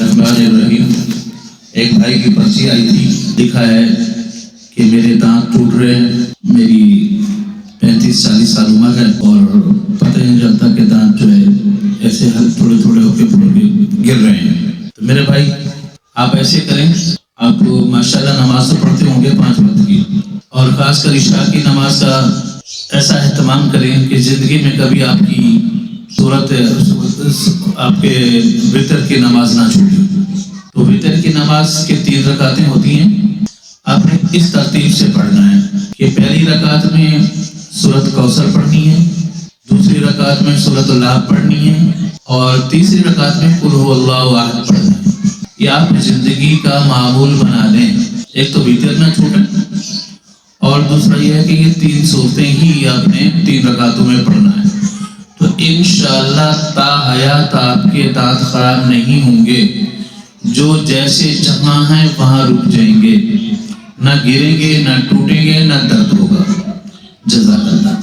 बिस्मिल्लाहिर्रहमानिर्रहीम। एक भाई की पर्ची आई थी, लिखा है कि मेरे दांत टूट रहे हैं, मेरी 35-40 साल उम्र है और पता ही नहीं चलता कि दांत जो है ऐसे थोड़े थोड़े होके गिर रहे हैं। तो मेरे भाई आप ऐसे करें, आप माशाल्लाह नमाज तो पढ़ते होंगे 5 वक्त की, और खासकर इशा की नमाज का ऐसा एहतमाम करें कि ज़िंदगी में कभी आपकी सूरत आपके वितर की नमाज ना छूटे। तो वितर की नमाज के 3 रकातें होती हैं। आपने इस तरतीब से पढ़ना है कि पहली रकात में सूरत कौसर पढ़नी है, दूसरी रकात में सूरत लाभ पढ़नी है और तीसरी रकात में कुल हुवल्लाहु अहद पढ़ना है। ये आप जिंदगी का मामूल बना दें। एक तो वितर ना छूटे और दूसरा यह है कि ये 3 सूरतें ही आपने 3 रकातों में पढ़ना है। तो इंशाअल्लाह ता हयात आपके दांत खराब नहीं होंगे, जो जैसे जहां हैं वहां रुक जाएंगे, ना गिरेंगे, ना टूटेंगे, ना दर्द होगा। जज़ाकल्लाह।